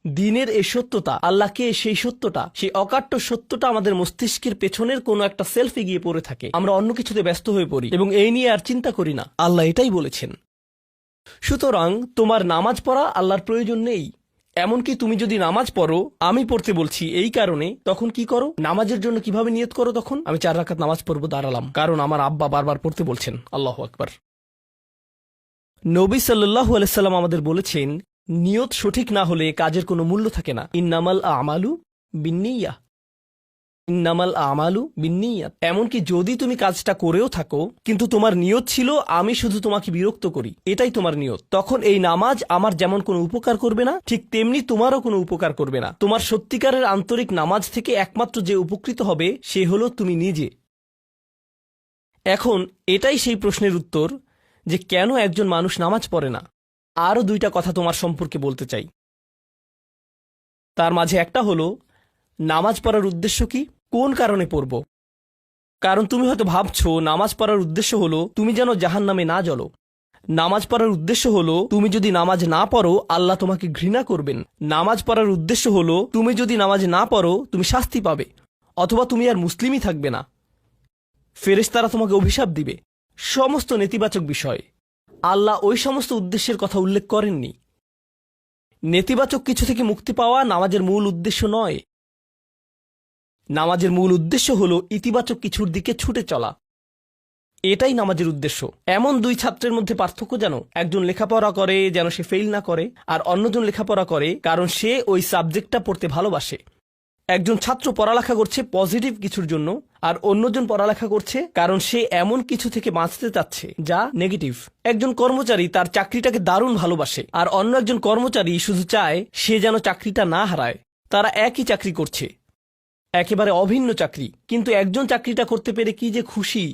দিনের এই সত্যটা, আল্লাহকে সেই সত্যটা, সেই অকাট্য সত্যটা আমাদের মস্তিষ্কের পেছনের কোনো একটা সেলফে গিয়ে পড়ে থাকে। আমরা অন্য কিছুতে ব্যস্ত হয়ে পড়ি এবং এই নিয়ে আর চিন্তা করি না। আল্লাহ এটাই বলেছেন। সুতরাং তোমার নামাজ পড়া আল্লাহর প্রয়োজন নেই। এমনকি তুমি যদি নামাজ পড়ো, আমি পড়তে বলছি এই কারণে, তখন কি করো? নামাজের জন্য কিভাবে নিয়ত করো? তখন আমি 4 রাকাত নামাজ পড়বো, দাঁড়ালাম, কারণ আমার আব্বা বারবার পড়তে বলছেন। আল্লাহু আকবার। নবী সাল্লাল্লাহু আলাইহি সাল্লাম আমাদের বলেছেন, নিয়ত সঠিক না হলে কাজের কোনো মূল্য থাকে না। ইন্নামাল আমালু বিন্নিয়াহ, ইন্নামাল আমালু বিন্নিয়াত। এমনকি যদি তুমি কাজটা করেও থাকো কিন্তু তোমার নিয়ত ছিল আমি শুধু তোমাকে বিরক্ত করি, এটাই তোমার নিয়ত, তখন এই নামাজ আমার যেমন কোনো উপকার করবে না, ঠিক তেমনি তোমারও কোনো উপকার করবে না। তোমার সত্যিকারের আন্তরিক নামাজ থেকে একমাত্র যে উপকৃত হবে সে হলো তুমি নিজে। এখন এটাই সেই প্রশ্নের উত্তর যে কেন একজন মানুষ নামাজ পড়ে না। আরও 2টা কথা তোমার সম্পর্কে বলতে চাই। তার মাঝে একটা হলো নামাজ পড়ার উদ্দেশ্য কি, কোন কারণে পড়ব। কারণ তুমি হয়তো ভাবছো নামাজ পড়ার উদ্দেশ্য হলো তুমি যেন জাহান্নামে না জ্বলো। নামাজ পড়ার উদ্দেশ্য হলো তুমি যদি নামাজ না পড়ো আল্লাহ তোমাকে ঘৃণা করবেন। নামাজ পড়ার উদ্দেশ্য হলো তুমি যদি নামাজ না পড়ো তুমি শাস্তি পাবে, অথবা তুমি আর মুসলিমই থাকবে না, ফেরেশতারা তোমাকে অভিশাপ দিবে। সমস্ত নেতিবাচক বিষয়। আল্লাহ ওই সমস্ত উদ্দেশ্যের কথা উল্লেখ করেননি। নেতিবাচক কিছু থেকে মুক্তি পাওয়া নামাজের মূল উদ্দেশ্য নয়। নামাজের মূল উদ্দেশ্য হলো ইতিবাচক কিছুর দিকে ছুটে চলা, এটাই নামাজের উদ্দেশ্য। এমন 2 ছাত্রের মধ্যে পার্থক্য যেন একজন লেখাপড়া করে যেন সে ফেল না করে, আর অন্যজন লেখাপড়া করে কারণ সে ওই সাবজেক্টটা পড়তে ভালোবাসে। একজন ছাত্র পড়ালেখা করছে পজিটিভ কিছুর জন্য, আর অন্যজন পড়ালেখা করছে কারণ সে এমন কিছু থেকে বাঁচতে চাচ্ছে যা নেগেটিভ। একজন কর্মচারী তার চাকরিটাকে দারুণ ভালোবাসে, আর অন্য একজন কর্মচারী শুধু চায় সে যেন চাকরিটা না হারায়। তারা একই চাকরি করছে, একেবারে অভিন্ন চাকরি, কিন্তু একজন চাকরিটা করতে পেরে কি যে খুশি,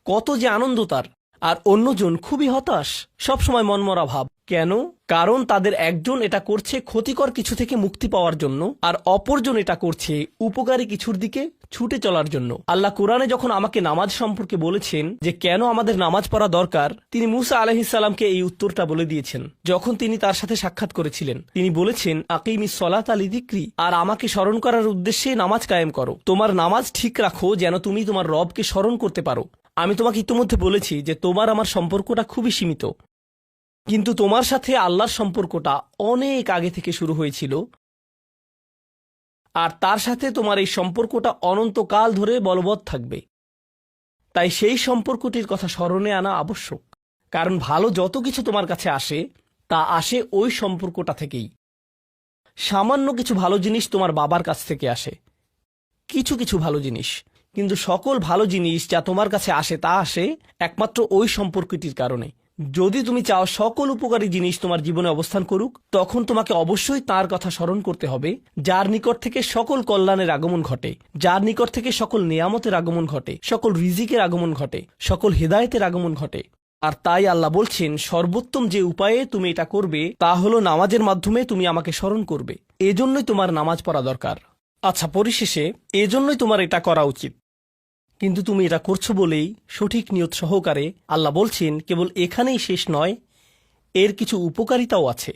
কত যে আনন্দ তার, আর অন্যজন খুবই হতাশ, সবসময় মনমরা ভাব। কেন? কারণ তাদের একজন এটা করছে ক্ষতিকর কিছু থেকে মুক্তি পাওয়ার জন্য, আর অপরজন এটা করছে উপকারী কিছুর দিকে ছুটে চলার জন্য। আল্লাহ কোরআনে যখন আমাকে নামাজ সম্পর্কে বলেছেন যে কেন আমাদের নামাজ পড়া দরকার, তিনি মুসা আলাইহিস সালামকে এই উত্তরটা বলে দিয়েছেন যখন তিনি তার সাথে সাক্ষাৎ করেছিলেন। তিনি বলেছেন, আকিমিস সলাতা লিযিকরি, আর আমাকে স্মরণ করার উদ্দেশ্যে নামাজ কায়েম করো। তোমার নামাজ ঠিক রাখো যেন তুমি তোমার রবকে স্মরণ করতে পারো। আমি তোমাকে ইতিমধ্যে বলেছি যে তোমার আমার সম্পর্কটা খুবই সীমিত, কিন্তু তোমার সাথে আল্লাহর সম্পর্কটা অনেক আগে থেকে শুরু হয়েছিল, আর তার সাথে তোমার এই সম্পর্কটা অনন্তকাল ধরে বলবৎ থাকবে। তাই সেই সম্পর্কটির কথা স্মরণে আনা আবশ্যক, কারণ ভালো যত কিছু তোমার কাছে আসে তা আসে ওই সম্পর্কটা থেকেই। সামান্য কিছু ভালো জিনিস তোমার বাবার কাছ থেকে আসে, কিছু কিছু ভালো জিনিস, কিন্তু সকল ভালো জিনিস যা তোমার কাছে আসে তা আসে একমাত্র ওই সম্পর্কটির কারণে। যদি তুমি চাও সকল উপকারী জিনিস তোমার জীবনে অবস্থান করুক, তখন তোমাকে অবশ্যই তার কথা স্মরণ করতে হবে যার নিকট থেকে সকল কল্যাণের আগমন ঘটে, যার নিকট থেকে সকল নেয়ামতের আগমন ঘটে, সকল রিজিকের আগমন ঘটে, সকল হেদায়েতের আগমন ঘটে। আর তাই আল্লাহ বলছেন সর্বোত্তম যে উপায়ে তুমি এটা করবে তা হলো নামাজের মাধ্যমে তুমি আমাকে স্মরণ করবে। এজন্যই তোমার নামাজ পড়া দরকার। আচ্ছা, পরিশেষে এজন্যই তোমার এটা করা উচিত, কিন্তু তুমি এটা করছো বলেই সঠিক নিয়ত সহকারে। আল্লাহ বলছেন কেবল এখানেই শেষ নয়, এর কিছু উপকারিতাও আছে।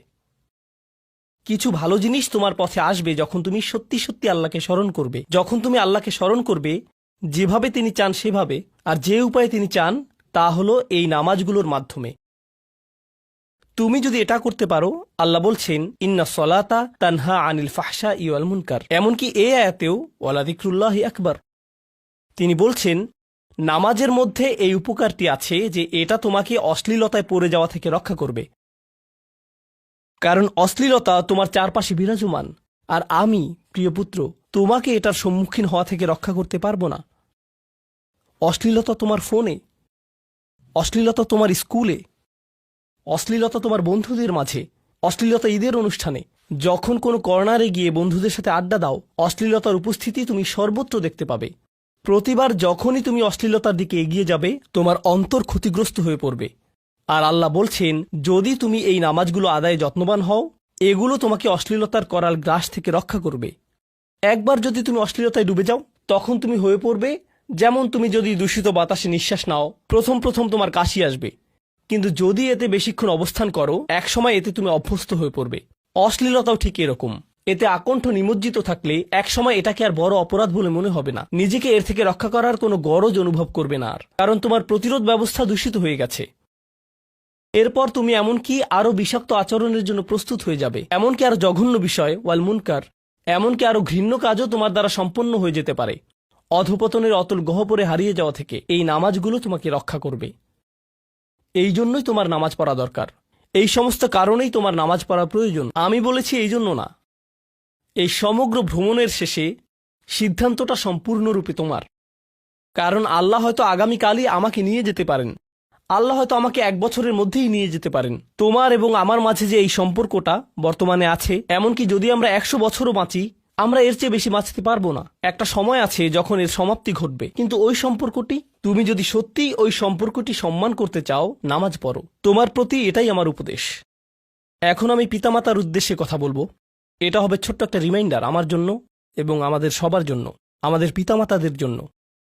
কিছু ভালো জিনিস তোমার পথে আসবে যখন তুমি সত্যি সত্যি আল্লাহকে স্মরণ করবে। যখন তুমি আল্লাহকে স্মরণ করবে যেভাবে তিনি চান সেভাবে, আর যে উপায়ে তিনি চান তা হলো এই নামাজগুলোর মাধ্যমে। তুমি যদি এটা করতে পারো, আল্লাহ বলছেন ইন্না সলাতা তানহা আনিল ফাহশাই ওয়াল মুনকার। এমনকি এই আয়াতেও ওয়ালা যিকরুল্লাহি আকবার, তিনি বলছেন নামাজের মধ্যে এই উপকারটি আছে যে এটা তোমাকে অশ্লীলতায় পড়ে যাওয়া থেকে রক্ষা করবে। কারণ অশ্লীলতা তোমার চারপাশে বিরাজমান, আর আমি, প্রিয় পুত্র, তোমাকে এটার সম্মুখীন হওয়া থেকে রক্ষা করতে পারবো না। অশ্লীলতা তোমার ফোনে, অশ্লীলতা তোমার স্কুলে, অশ্লীলতা তোমার বন্ধুদের মাঝে, অশ্লীলতা ঈদের অনুষ্ঠানে, যখন কোনো কর্নারে গিয়ে বন্ধুদের সাথে আড্ডা দাও, অশ্লীলতার উপস্থিতি তুমি সর্বত্র দেখতে পাবে। প্রতিবার যখনই তুমি অশ্লীলতার দিকে এগিয়ে যাবে তোমার অন্তর ক্ষতিগ্রস্ত হয়ে পড়বে। আর আল্লাহ বলছেন যদি তুমি এই নামাজগুলো আদায়ে যত্নবান হও, এগুলো তোমাকে অশ্লীলতার করাল গ্রাস থেকে রক্ষা করবে। একবার যদি তুমি অশ্লীলতায় ডুবে যাও, তখন তুমি হয়ে পড়বে যেমন তুমি যদি দূষিত বাতাসে নিঃশ্বাস নাও, প্রথম প্রথম তোমার কাশি আসবে, কিন্তু যদি এতে বেশিক্ষণ অবস্থান করো একসময় এতে তুমি অভ্যস্ত হয়ে পড়বে। অশ্লীলতাও ঠিক এরকম। এতে আকণ্ঠ নিমজ্জিত থাকলে একসময় এটাকে আর বড় অপরাধ বলে মনে হবে না, নিজেকে এর থেকে রক্ষা করার কোনো গরজ অনুভব করবে না আর, কারণ তোমার প্রতিরোধ ব্যবস্থা দূষিত হয়ে গেছে। এরপর তুমি এমনকি আরো বিষাক্ত আচরণের জন্য প্রস্তুত হয়ে যাবে, এমনকি আরো জঘন্য বিষয় ওয়াল মুনকার, এমনকি আরো ঘৃণ্য কাজও তোমার দ্বারা সম্পন্ন হয়ে যেতে পারে। অধপতনের অতল গহ্বরে হারিয়ে যাওয়া থেকে এই নামাজগুলো তোমাকে রক্ষা করবে। এই জন্যই তোমার নামাজ পড়া দরকার, এই সমস্ত কারণেই তোমার নামাজ পড়া প্রয়োজন। আমি বলেছি এই জন্য না, এই সমগ্র ভ্রমণের শেষে সিদ্ধান্তটা সম্পূর্ণরূপে তোমার। কারণ আল্লাহ হয়তো আগামীকালই আমাকে নিয়ে যেতে পারেন, আল্লাহ হয়তো আমাকে 1 বছরের মধ্যেই নিয়ে যেতে পারেন। তোমার এবং আমার মাঝে যে এই সম্পর্কটা বর্তমানে আছে, এমনকি যদি আমরা 100 বছরও বাঁচি, আমরা এর চেয়ে বেশি বাঁচতে পারবো না। একটা সময় আছে যখন এর সমাপ্তি ঘটবে, কিন্তু ওই সম্পর্কটি, তুমি যদি সত্যিই ওই সম্পর্কটি সম্মান করতে চাও, নামাজ পড়ো। তোমার প্রতি এটাই আমার উপদেশ। এখন আমি পিতামাতার উদ্দেশ্যে কথা বলবো। এটা হবে ছোট্ট একটা রিমাইন্ডার আমার জন্য এবং আমাদের সবার জন্য, আমাদের পিতামাতাদের জন্য।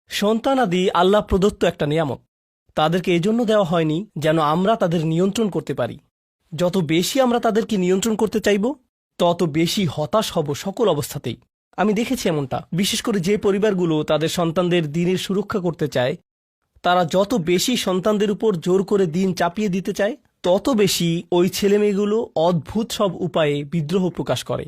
সন্তানাদি আল্লাহ প্রদত্ত একটা নিয়ামত, তাদেরকে এজন্য দেওয়া হয়নি যেন আমরা তাদের নিয়ন্ত্রণ করতে পারি। যত বেশি আমরা তাদেরকে নিয়ন্ত্রণ করতে চাইব, তত বেশি হতাশ হব সকল অবস্থাতেই। আমি দেখেছি এমনটা, বিশেষ করে যে পরিবারগুলো তাদের সন্তানদের দিনের সুরক্ষা করতে চায়, তারা যত বেশি সন্তানদের উপর জোর করে দিন চাপিয়ে দিতে চায়, তত বেশি ওই ছেলেমেয়েগুলো অদ্ভুত সব উপায়ে বিদ্রোহ প্রকাশ করে।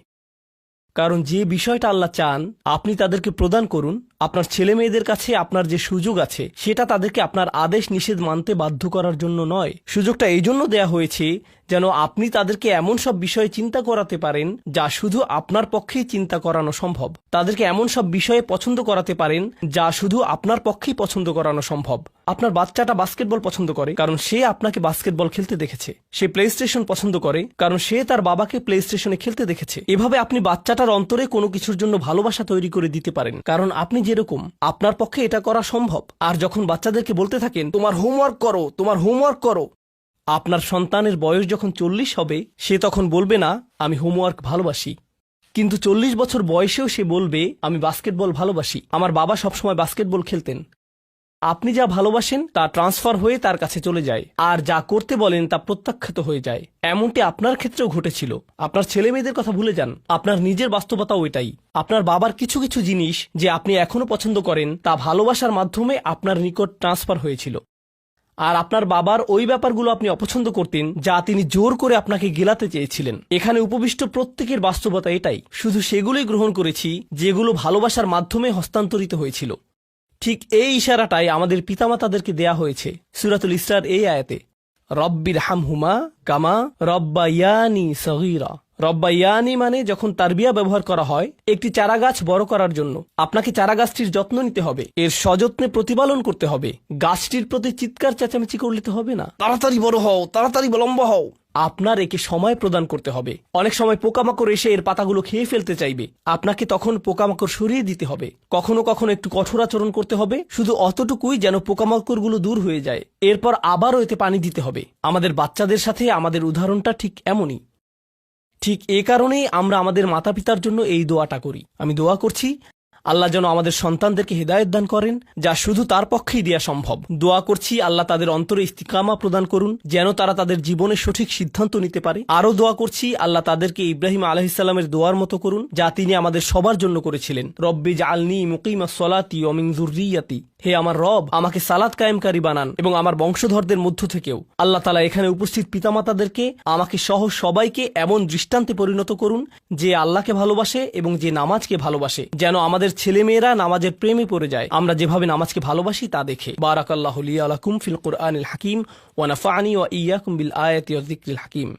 কারণ যে বিষয়টা আল্লাহ চান আপনি তাদেরকে প্রদান করুন, আপনার ছেলে মেয়েদের কাছে আপনার যে সুযোগ আছে, সেটা তাদেরকে আপনার আদেশ নিষেধ মানতে বাধ্য করার জন্য নয়। সুযোগটা এই জন্য দেয়া হয়েছে যেন আপনি তাদেরকে এমন সব বিষয়ে চিন্তা করাতে পারেন যা শুধু আপনার পক্ষেই চিন্তা করানো সম্ভব, তাদেরকে এমন সব বিষয়ে পছন্দ করাতে পারেন যা শুধু আপনার পক্ষেই পছন্দ করানো সম্ভব। আপনার বাচ্চাটা বাস্কেটবল পছন্দ করে কারণ সে আপনাকে বাস্কেটবল খেলতে দেখেছে, সে প্লে স্টেশন পছন্দ করে কারণ সে তার বাবাকে প্লে স্টেশনে খেলতে দেখেছে। এভাবে আপনি বাচ্চাটার অন্তরে কোনো কিছুর জন্য ভালোবাসা তৈরি করে দিতে পারেন, কারণ আপনি যেরকম, আপনার পক্ষে এটা করা সম্ভব। আর যখন বাচ্চাদেরকে বলতে থাকেন তোমার হোমওয়ার্ক করো, তোমার হোমওয়ার্ক করো, আপনার সন্তানের বয়স যখন 40 হবে, সে তখন বলবে না আমি হোমওয়ার্ক ভালোবাসি, কিন্তু 40 বছর বয়সেও সে বলবে আমি বাস্কেটবল ভালোবাসি, আমার বাবা সবসময় বাস্কেটবল খেলতেন। আপনি যা ভালোবাসেন তা ট্রান্সফার হয়ে তার কাছে চলে যায়, আর যা করতে বলেন তা প্রত্যাখ্যাত হয়ে যায়। এমনটি আপনার ক্ষেত্রেও ঘটেছিল। আপনার ছেলে মেয়েদের কথা ভুলে যান, আপনার নিজের বাস্তবতাও ওইটাই। আপনার বাবার কিছু কিছু জিনিস যে আপনি এখনো পছন্দ করেন, তা ভালোবাসার মাধ্যমে আপনার নিকট ট্রান্সফার হয়েছিল। আর আপনার বাবার ওই ব্যাপারগুলো আপনি অপছন্দ করতেন যা তিনি জোর করে আপনাকে গেলাতে চেয়েছিলেন। এখানে উপবিষ্ট প্রত্যেকের বাস্তবতা এটাই, শুধু সেগুলোই গ্রহণ করেছি যেগুলো ভালোবাসার মাধ্যমে হস্তান্তরিত হয়েছিল। ঠিক এই ইশারাটাই আমাদের পিতামাতাদেরকে দেয়া হয়েছে সূরাতুল ইসরার এই আয়াতে, রব্বির হামহুমা কামা রব্বায়ানি সগীরা। রব্বায়ানি মানে যখন তারবিয়া ব্যবহার করা হয় একটি চারাগাছ বড় করার জন্য, আপনাকে চারাগাছটির যত্ন নিতে হবে, এর সযত্নে প্রতিপালন করতে হবে। গাছটির প্রতি চিৎকার চেঁচামেচি করলে তো হবে না, তাড়াতাড়ি বড় হও, তাড়াতাড়ি লম্বা হও। আপনার একে সময় প্রদান করতে হবে। অনেক সময় পোকামাকড় এসে এর পাতাগুলো খেয়ে ফেলতে চাইবে, আপনাকে তখন পোকামাকড় সরিয়ে দিতে হবে। কখনো কখনো একটু কঠোর আচরণ করতে হবে, শুধু অতটুকুই যেন পোকামাকড়গুলো দূর হয়ে যায়। এরপর আবারও এতে পানি দিতে হবে। আমাদের বাচ্চাদের সাথে আমাদের উদাহরণটা ঠিক এমনই। ঠিক এ কারণেই আমরা আমাদের মাতা পিতার জন্য এই দোয়াটা করি। আমি দোয়া করছি আল্লাহ যেন আমাদের সন্তানদেরকে হেদায়েত দান করেন, যা শুধু তার পক্ষেই দেয়া সম্ভব। দোয়া করছি আল্লাহ তাদের অন্তরে ইস্তিকামা প্রদান করুন, যেন তারা তাদের জীবনের সঠিক সিদ্ধান্ত নিতে পারে। আরও দোয়া করছি আল্লাহ তাদেরকে ইব্রাহিম আলাইহিস সালামের দোয়ার মতো করুন, যা তিনি আমাদের সবার জন্য করেছিলেন, রব্বি জাআলনি মুকিমাস সলাতি ওয়া মিন যুররিয়াতি। হে আমার রব, আমাকে সালাত কায়েমকারী বানান এবং আমার বংশধরদের মধ্য থেকেও। আল্লাহ তাআলা এখানে উপস্থিত পিতামাতাদেরকে, আমাকে সহ সবাইকে এমন দৃষ্টান্তে পরিণত করুন যে আল্লাহকে ভালোবাসে এবং যে নামাজকে ভালোবাসে, যেন আমাদের ছেলেমেয়েরা নামাজের প্রেমে পড়ে যায় আমরা যেভাবে নামাজকে ভালোবাসি তা দেখে। বারাকাল্লাহু লি ওয়া লাকুম ফিল কুরআনিল হাকিম ওয়া নাফা'নি ওয়া ইয়্যাকুম বিল আয়াতি ওয়াজ যিকরিল হাকিম।